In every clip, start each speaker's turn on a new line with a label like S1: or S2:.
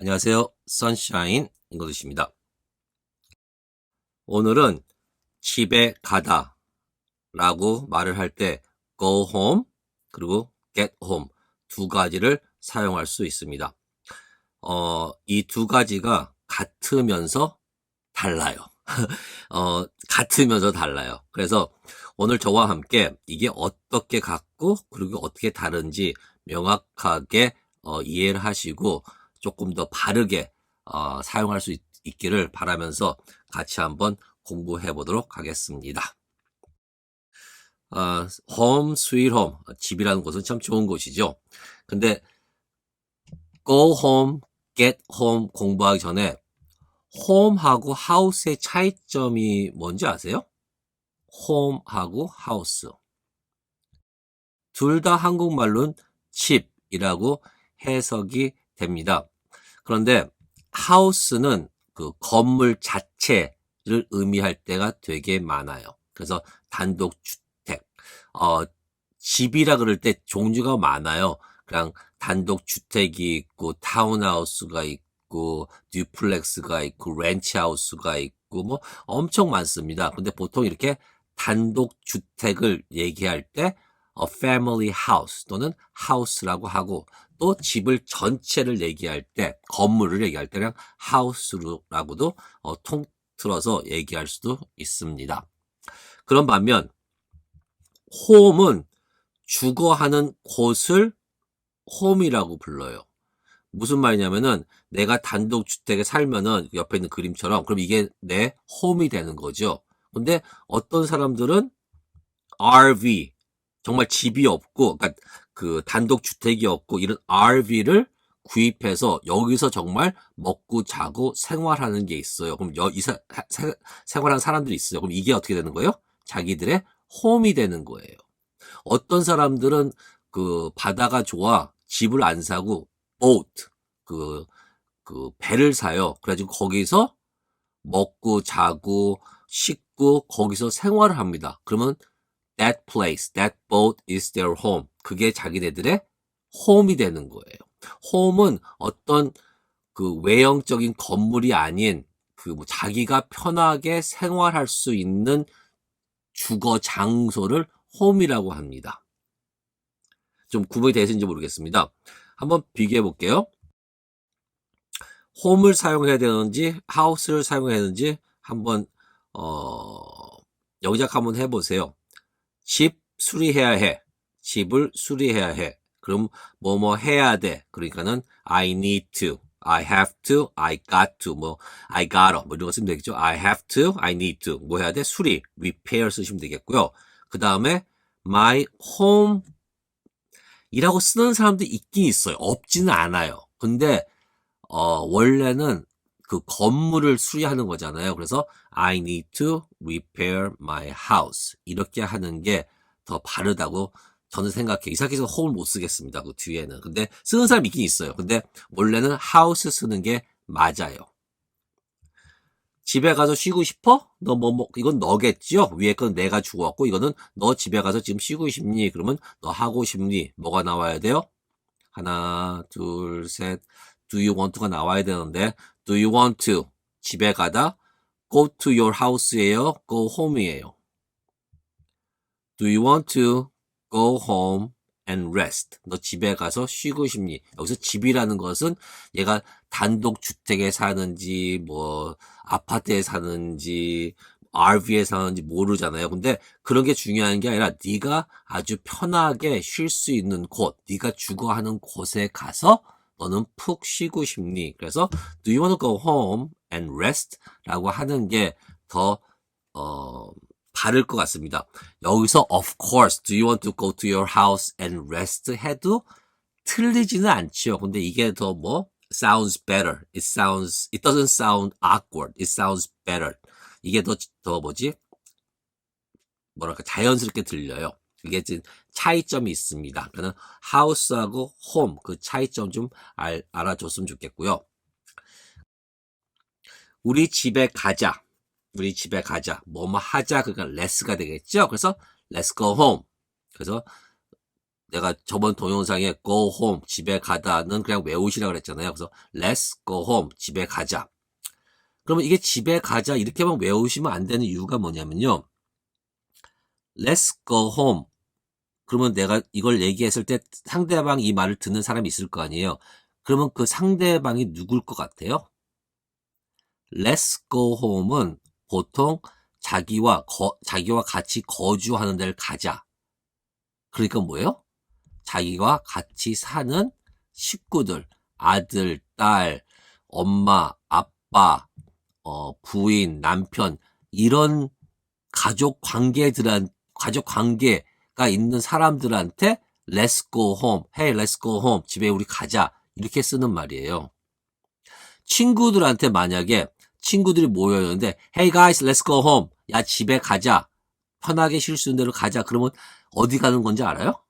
S1: 안녕하세요. 선샤인 잉글리시입니다. 오늘은 집에 가다 라고 말을 할 때 go home 그리고 get home 두 가지를 사용할 수 있습니다. 이 두 가지가 같으면서 달라요. 같으면서 달라요. 그래서 오늘 저와 함께 이게 어떻게 같고 그리고 어떻게 다른지 명확하게 이해를 하시고 조금 더 바르게 사용할 수 있기를 바라면서 같이 한번 공부해 보도록 하겠습니다. home sweet home 집이라는 곳은 참 좋은 곳이죠. 근데 go home, get home 공부하기 전에 home하고 house의 차이점이 뭔지 아세요? home하고 house. 둘 다 한국말로는 집이라고 해석이 됩니다. 그런데 house는 그 건물 자체를 의미할 때가 되게 많아요. 그래서 단독주택, 집이라 그럴 때 종류가 많아요. 그냥 단독주택이 있고, 타운하우스가 있고, 듀플렉스가 있고, 렌치하우스가 있고, 뭐 엄청 많습니다. 근데 보통 이렇게 단독주택을 얘기할 때 family house 또는 house라고 하고, 또 집을 전체를 얘기할 때, 건물을 얘기할 때 그냥 house라고도 통틀어서 얘기할 수도 있습니다. 그런 반면 home은 주거하는 곳을 home이라고 불러요. 무슨 말이냐면은 내가 단독주택에 살면은 옆에 있는 그림처럼 그럼 이게 내 홈이 되는 거죠. 근데 어떤 사람들은 RV 정말 집이 없고 그러니까 그 단독주택이 없고 이런 RV를 구입해서 여기서 정말 먹고 자고 생활하는 게 있어요. 그럼 생활하는 사람들이 있어요. 그럼 이게 어떻게 되는 거예요? 자기들의 홈이 되는 거예요. 어떤 사람들은 그 바다가 좋아 집을 안 사고 boat 그 배를 사요. 그래가지고 거기서 먹고 자고 씻고 거기서 생활을 합니다. 그러면 that place, that boat is their home. 그게 자기네들의 홈이 되는 거예요. 홈은 어떤 그 외형적인 건물이 아닌 그 뭐 자기가 편하게 생활할 수 있는 주거 장소를 홈이라고 합니다. 좀 구분이 되시는지 모르겠습니다. 한번 비교해 볼게요. 홈을 사용해야 되는지 하우스를 사용해야 되는지 한번 영작 한번 해보세요. 집 수리해야 해. 집을 수리해야 해. 그럼 뭐뭐 해야 돼. 그러니까는 I need to, I have to, I got to, 뭐 I gotta 뭐 이런 거 쓰면 되겠죠. I have to, I need to 뭐 해야 돼? 수리, repair 쓰시면 되겠고요. 그 다음에 my home 이라고 쓰는 사람도 있긴 있어요. 없지는 않아요. 근데 원래는 그 건물을 수리하는 거잖아요. 그래서 I need to repair my house 이렇게 하는 게 더 바르다고 저는 생각해요. 이 상태에서 홈을 못 쓰겠습니다. 그 뒤에는. 근데 쓰는 사람이 있긴 있어요. 근데 원래는 house 쓰는 게 맞아요. 집에 가서 쉬고 싶어? 너 이건 너겠죠? 위에 건 내가 주었고, 이거는 너 집에 가서 지금 쉬고 싶니? 그러면 너 하고 싶니? 뭐가 나와야 돼요? 하나, 둘, 셋. Do you want to가 나와야 되는데, do you want to? 집에 가다. go to your house예요? go home이에요? Do you want to go home and rest? 너 집에 가서 쉬고 싶니? 여기서 집이라는 것은 얘가 단독 주택에 사는지 뭐 아파트에 사는지 RV에 사는지 모르잖아요. 근데 그런 게 중요한 게 아니라 네가 아주 편하게 쉴 수 있는 곳, 네가 주거하는 곳에 가서 너는 푹 쉬고 싶니? 그래서 Do you want to go home and rest? 라고 하는 게더 바를 것 같습니다. 여기서 of course, do you want to go to your house and rest 해도 틀리지는 않죠. 근데 이게 더 뭐 sounds better. it doesn't sound awkward. it sounds better. 이게 더 뭐지? 뭐랄까 자연스럽게 들려요. 이게 지금 차이점이 있습니다. 그러니까 house하고 home 그 차이점 좀 알아줬으면 좋겠고요. 우리 집에 가자. 우리 집에 가자. 뭐뭐 하자. 그러니까 let's가 되겠죠. 그래서 let's go home. 그래서 내가 저번 동영상에 go home, 집에 가다는 그냥 외우시라고 그랬잖아요. 그래서 let's go home, 집에 가자. 그러면 이게 집에 가자 이렇게만 외우시면 안 되는 이유가 뭐냐면요. let's go home. 그러면 내가 이걸 얘기했을 때 상대방 이 말을 듣는 사람이 있을 거 아니에요. 그러면 그 상대방이 누굴 것 같아요? let's go home은 보통 자기와 같이 거주하는 데를 가자. 그러니까 뭐예요? 자기와 같이 사는 식구들, 아들, 딸, 엄마, 아빠, 부인, 남편, 이런 가족 관계가 있는 사람들한테 let's go home, hey, let's go home, 집에 우리 가자, 이렇게 쓰는 말이에요. 친구들한테 만약에 친구들이 모여있는데 hey guys, let's go home, 야, 집에 가자, 편하게 쉴 수 있는 데로 가자. 그러면 어디 가는 건지 알아요?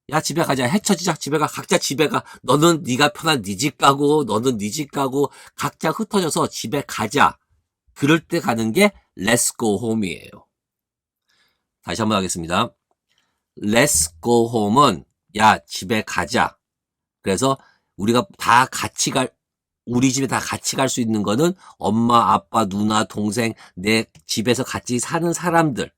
S1: 야, 집에 가자. 헤쳐지자. 집에 가. 각자 집에 가. 너는 네가 편한 네 집 가고, 너는 네 집 가고, 각자 흩어져서 집에 가자. 그럴 때 가는 게 let's go home이에요. 다시 한번 하겠습니다. let's go home은 야, 집에 가자. 그래서 우리가 다 같이 우리 집에 다 같이 갈 수 있는 거는 엄마, 아빠, 누나, 동생, 내 집에서 같이 사는 사람들.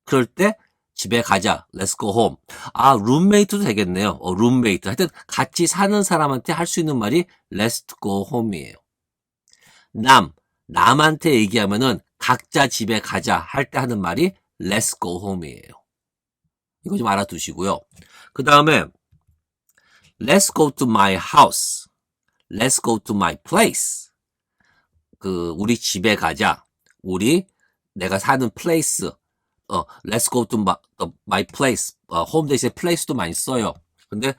S1: 그럴 때 집에 가자. Let's go home. 아, 룸메이트도 되겠네요. 룸메이트. 하여튼 같이 사는 사람한테 할 수 있는 말이 Let's go home이에요. 남한테 얘기하면은 각자 집에 가자 할 때 하는 말이 Let's go home이에요. 이거 좀 알아두시고요. 그 다음에 Let's go to my house. Let's go to my place. 우리 집에 가자. 내가 사는 place. Let's go to my place. home 대신에 place도 많이 써요. 근데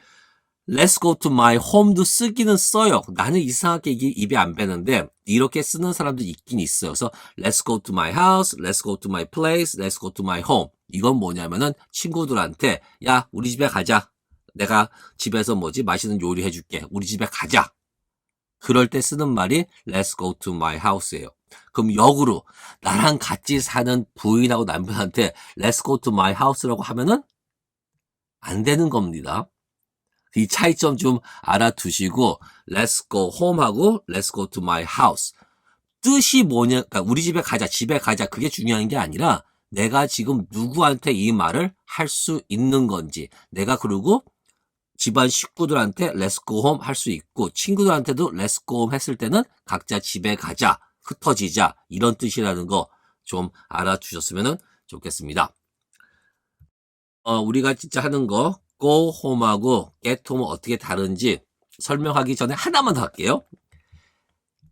S1: let's go to my home도 쓰기는 써요. 나는 이상하게 이게 입에 안 배는데 이렇게 쓰는 사람도 있긴 있어요. 그래서 let's go to my house, let's go to my place, let's go to my home. 이건 뭐냐면은 친구들한테 야, 우리 집에 가자. 내가 집에서 맛있는 요리 해줄게. 우리 집에 가자. 그럴 때 쓰는 말이 let's go to my house예요. 그럼 역으로 나랑 같이 사는 부인하고 남편한테 let's go to my house라고 하면은 안 되는 겁니다. 이 차이점 좀 알아두시고 let's go home하고 let's go to my house. 뜻이 뭐냐, 그러니까 우리 집에 가자, 집에 가자, 그게 중요한 게 아니라 내가 지금 누구한테 이 말을 할 수 있는 건지, 내가 그리고 집안 식구들한테 let's go home 할 수 있고 친구들한테도 let's go home 했을 때는 각자 집에 가자, 흩어지자, 이런 뜻이라는 거 좀 알아주셨으면 좋겠습니다. 우리가 진짜 하는 거 go home하고 get home은 어떻게 다른지 설명하기 전에 하나만 더 할게요.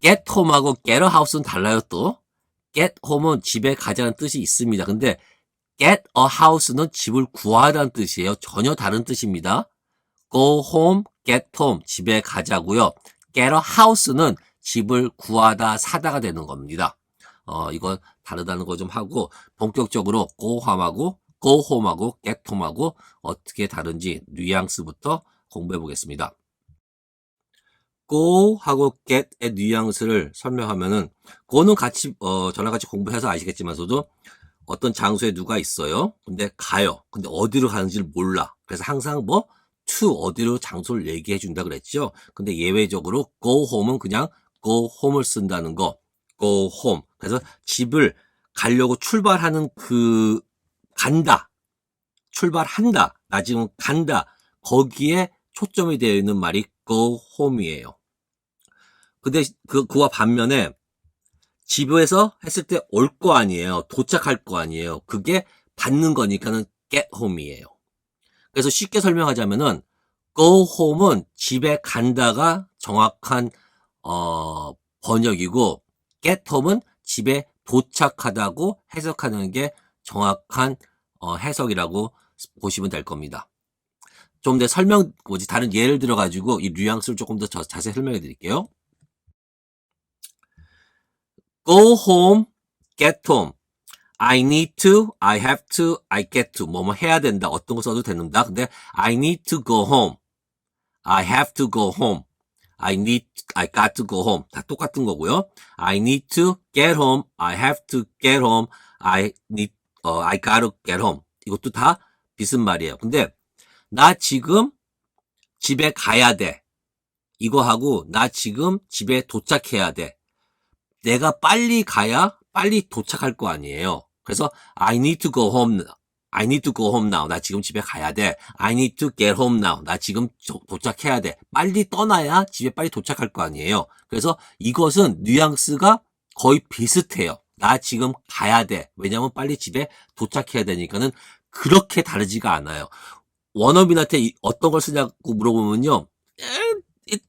S1: get home하고 get a house는 달라요. 또 get home은 집에 가자는 뜻이 있습니다. 근데 get a house는 집을 구하다는 뜻이에요. 전혀 다른 뜻입니다. go home, get home, 집에 가자고요. get a house는 집을 구하다, 사다가 되는 겁니다. 이건 다르다는 거 좀 하고 본격적으로 go home하고 get home하고 어떻게 다른지 뉘앙스부터 공부해 보겠습니다. go하고 get의 뉘앙스를 설명하면은 go는 같이 저랑 같이 공부해서 아시겠지만서도 어떤 장소에 누가 있어요. 근데 가요. 근데 어디로 가는지를 몰라. 그래서 항상 to 어디로 장소를 얘기해 준다 그랬죠. 근데 예외적으로 go home은 그냥 go home을 쓴다는 거. go home. 그래서 집을 가려고 출발하는 간다. 출발한다. 나 지금 간다. 거기에 초점이 되어 있는 말이 go home이에요. 근데 그와 반면에 집에서 했을 때 올 거 아니에요. 도착할 거 아니에요. 그게 받는 거니까는 get home이에요. 그래서 쉽게 설명하자면은 go home은 집에 간다가 정확한 번역이고 get home은 집에 도착하다고 해석하는 게 정확한 해석이라고 보시면 될 겁니다. 좀 더 다른 예를 들어가지고 이 뉘앙스를 조금 더 자세히 설명해 드릴게요. go home, get home. I need to, I have to, I get to. 뭐뭐 해야 된다. 어떤 거 써도 됩니다. 근데 I need to go home. I have to go home. I got to go home. 다 똑같은 거고요. I need to get home. I have to get home. I got to get home. 이것도 다 비슷 말이에요. 근데 나 지금 집에 가야 돼. 이거하고 나 지금 집에 도착해야 돼. 내가 빨리 가야 빨리 도착할 거 아니에요. 그래서 I need to go home now. I need to go home now. 나 지금 집에 가야 돼. I need to get home now. 나 지금 도착해야 돼. 빨리 떠나야 집에 빨리 도착할 거 아니에요. 그래서 이것은 뉘앙스가 거의 비슷해요. 나 지금 가야 돼. 왜냐면 빨리 집에 도착해야 되니까는 그렇게 다르지가 않아요. 원어민한테 어떤 걸 쓰냐고 물어보면요. It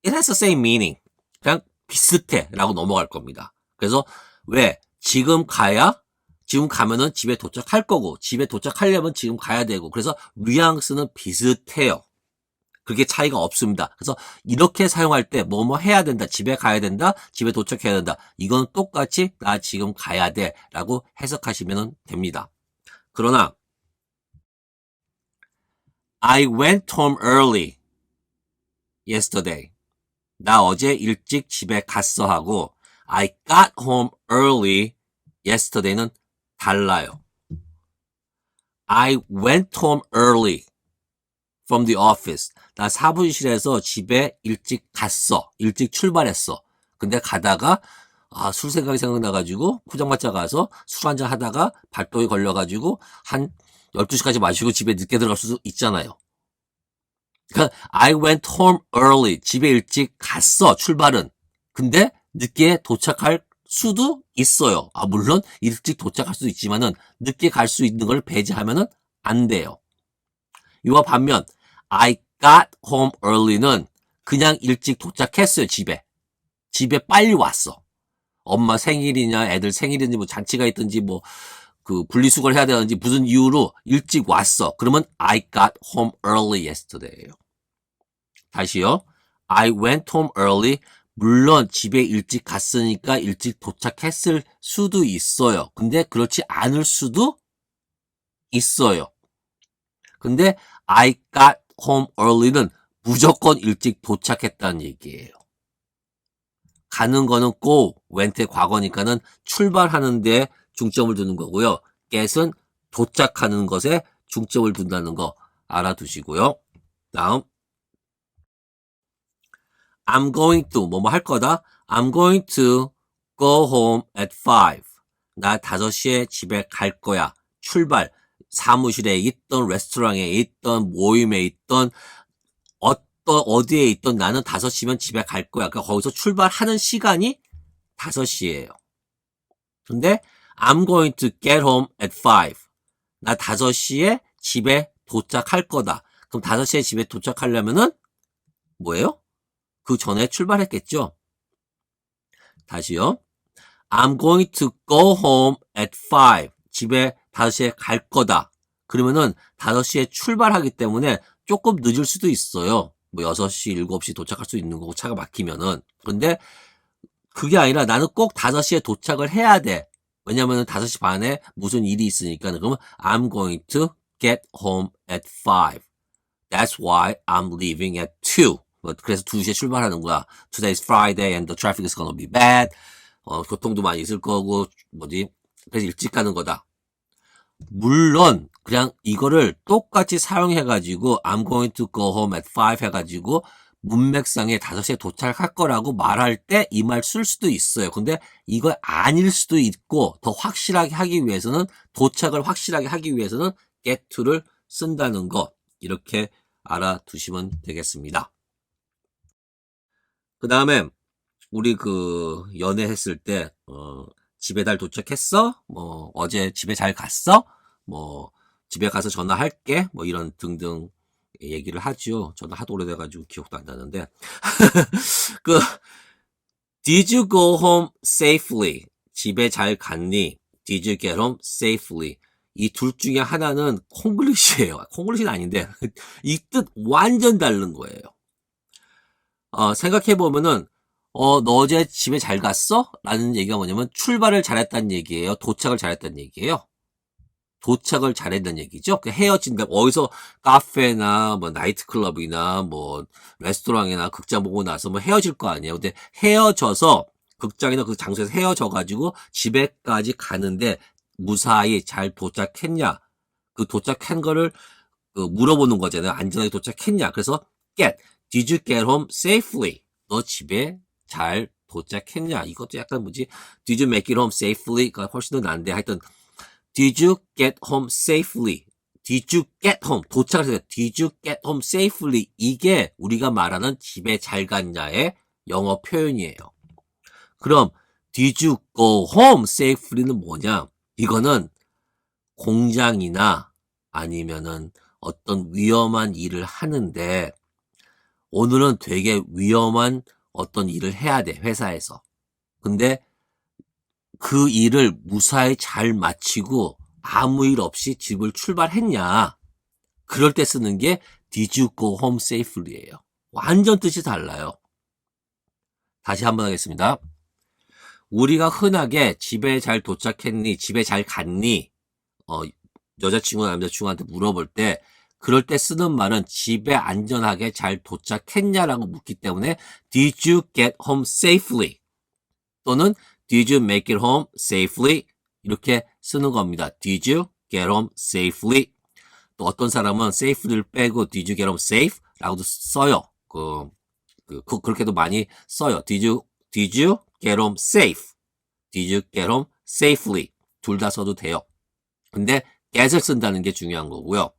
S1: has the same meaning. 그냥 비슷해 라고 넘어갈 겁니다. 그래서 왜? 지금 가야 지금 가면은 집에 도착할 거고 집에 도착하려면 지금 가야 되고 그래서 뉘앙스는 비슷해요. 그게 차이가 없습니다. 그래서 이렇게 사용할 때 뭐뭐 해야 된다. 집에 가야 된다. 집에 도착해야 된다. 이건 똑같이 나 지금 가야 돼 라고 해석하시면 됩니다. 그러나 I went home early yesterday. 나 어제 일찍 집에 갔어 하고 I got home early yesterday는 달라요. I went home early from the office. 나 사무실에서 집에 일찍 갔어. 일찍 출발했어. 근데 가다가 술 생각이 생각나가지고 포장마차 가서 술 한잔 하다가 발동이 걸려가지고 한 12시까지 마시고 집에 늦게 들어갈 수도 있잖아요. 그러니까 I went home early. 집에 일찍 갔어. 출발은. 근데 늦게 도착할 수도 있어요. 물론 일찍 도착할 수도 있지만은 늦게 갈 수 있는 걸 배제하면은 안 돼요. 이와 반면 I got home early는 그냥 일찍 도착했어요. 집에 빨리 왔어. 엄마 생일이냐 애들 생일인지 뭐 잔치가 있든지 뭐 그 분리수거를 해야 되는지 무슨 이유로 일찍 왔어. 그러면 I got home early yesterday예요. 다시요. I went home early. 물론 집에 일찍 갔으니까 일찍 도착했을 수도 있어요. 근데 그렇지 않을 수도 있어요. 근데 I got home early는 무조건 일찍 도착했다는 얘기예요. 가는 거는 go, went의 과거니까는 출발하는 데 중점을 두는 거고요. get은 도착하는 것에 중점을 둔다는 거 알아두시고요. 다음 I'm going to 뭐뭐 할 거다. I'm going to go home at 5. 나 5시에 집에 갈 거야. 출발. 사무실에 있던 레스토랑에 있던 모임에 있던 어디에 있던 나는 5시면 집에 갈 거야. 그러니까 거기서 출발하는 시간이 5시예요. 근데 I'm going to get home at 5. 나 5시에 집에 도착할 거다. 그럼 5시에 집에 도착하려면은 뭐예요? 그 전에 출발했겠죠? 다시요. I'm going to go home at 5. 집에 5시에 갈 거다. 그러면은 5시에 출발하기 때문에 조금 늦을 수도 있어요. 뭐 6시, 7시 도착할 수 있는 거고 차가 막히면은. 근데 그게 아니라 나는 꼭 5시에 도착을 해야 돼. 왜냐면은 5시 반에 무슨 일이 있으니까. 그러면 I'm going to get home at 5. That's why I'm leaving at 2. 그래서 2시에 출발하는 거야. Today's Friday and the traffic is gonna be bad. 교통도 많이 있을 거고, 그래서 일찍 가는 거다. 물론, 그냥 이거를 똑같이 사용해가지고, I'm going to go home at 5 해가지고, 문맥상에 5시에 도착할 거라고 말할 때 이 말 쓸 수도 있어요. 근데 이거 아닐 수도 있고, 더 확실하게 하기 위해서는, 도착을 확실하게 하기 위해서는 get to를 쓴다는 거, 이렇게 알아두시면 되겠습니다. 그 다음에 우리 연애했을 때 집에 잘 도착했어? 뭐 어제 집에 잘 갔어? 뭐 집에 가서 전화할게? 뭐 이런 등등 얘기를 하죠. 저도 하도 오래돼가지고 기억도 안 나는데 Did you go home safely? 집에 잘 갔니? Did you get home safely? 이 둘 중에 하나는 콩글리시예요. 콩글리시는 아닌데 이 뜻 완전 다른 거예요. 생각해보면은, 너 어제 집에 잘 갔어? 라는 얘기가 뭐냐면, 출발을 잘했다는 얘기예요? 도착을 잘했다는 얘기예요? 도착을 잘했다는 얘기죠? 헤어진다. 어디서 카페나, 뭐, 나이트클럽이나, 뭐, 레스토랑이나 극장 보고 나서 뭐 헤어질 거 아니에요? 근데 헤어져서, 극장이나 그 장소에서 헤어져가지고 집에까지 가는데 무사히 잘 도착했냐? 그 도착한 거를 물어보는 거잖아요. 안전하게 도착했냐. 그래서 get. Did you get home safely? 너 집에 잘 도착했냐. 이것도 약간 뭐지? Did you make it home safely?가 훨씬 더 난데 하여튼 Did you get home safely? Did you get home? 도착을 해서 Did you get home safely? 이게 우리가 말하는 집에 잘 갔냐의 영어 표현이에요. 그럼 Did you go home safely는 뭐냐? 이거는 공장이나 아니면은 어떤 위험한 일을 하는데 오늘은 되게 위험한 어떤 일을 해야 돼, 회사에서. 근데 그 일을 무사히 잘 마치고 아무 일 없이 집을 출발했냐. 그럴 때 쓰는 게 Did you go home safely예요. 완전 뜻이 달라요. 다시 한번 하겠습니다. 우리가 흔하게 집에 잘 도착했니? 집에 잘 갔니? 여자친구나 남자친구한테 물어볼 때 그럴 때 쓰는 말은 집에 안전하게 잘 도착했냐라고 묻기 때문에 Did you get home safely? 또는 Did you make it home safely? 이렇게 쓰는 겁니다. Did you get home safely? 또 어떤 사람은 safely를 빼고 Did you get home safe? 라고도 써요. 그렇게도 많이 써요. Did you get home safe? Did you get home safely? 둘 다 써도 돼요. 근데 get을 쓴다는 게 중요한 거고요.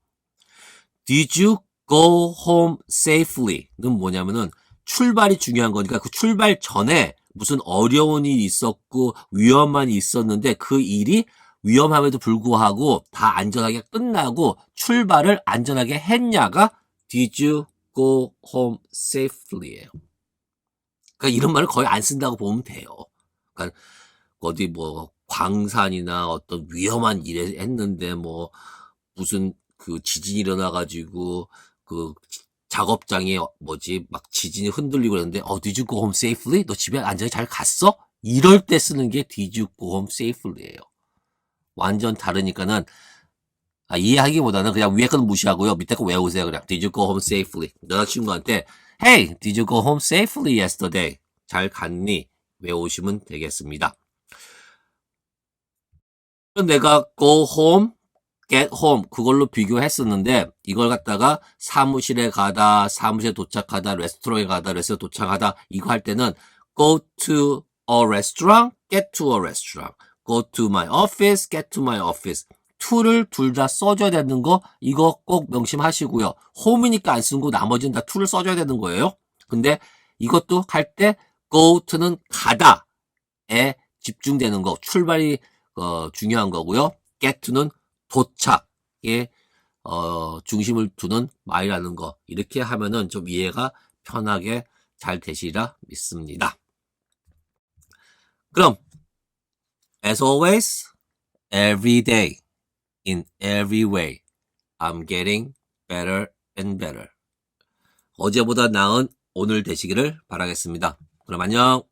S1: Did you go home safely?는 뭐냐면은 출발이 중요한 거니까 그 출발 전에 무슨 어려운 일이 있었고 위험한 일이 있었는데 그 일이 위험함에도 불구하고 다 안전하게 끝나고 출발을 안전하게 했냐가 Did you go home safely예요. 그러니까 이런 말을 거의 안 쓴다고 보면 돼요. 그러니까 어디 뭐 광산이나 어떤 위험한 일을 했는데 뭐 무슨 지진이 일어나가지고 작업장에 막 지진이 흔들리고 그랬는데 Did you go home safely? 너 집에 안전하게 잘 갔어? 이럴 때 쓰는 게 Did you go home safely예요. 완전 다르니까는 이해하기보다는 그냥 위에 거는 무시하고요. 밑에 거 외우세요. 그냥 Did you go home safely? 여자친구한테 Hey, did you go home safely yesterday? 잘 갔니? 외우시면 되겠습니다. 내가 go home, get home 그걸로 비교했었는데 이걸 갖다가 사무실에 가다, 사무실에 도착하다, 레스토랑에 가다, 레스토랑에 도착하다 이거 할 때는 go to a restaurant, get to a restaurant. go to my office, get to my office. to를 둘 다 써줘야 되는 거 이거 꼭 명심하시고요. home이니까 안 쓰고 나머지는 다 to를 써줘야 되는 거예요. 근데 이것도 할 때 go to는 가다에 집중되는 거 출발이 중요한 거고요. get to는 도착에 중심을 두는 말이라는 거 이렇게 하면은 좀 이해가 편하게 잘 되시리라 믿습니다. 그럼 as always, every day, in every way, I'm getting better and better. 어제보다 나은 오늘 되시기를 바라겠습니다. 그럼 안녕.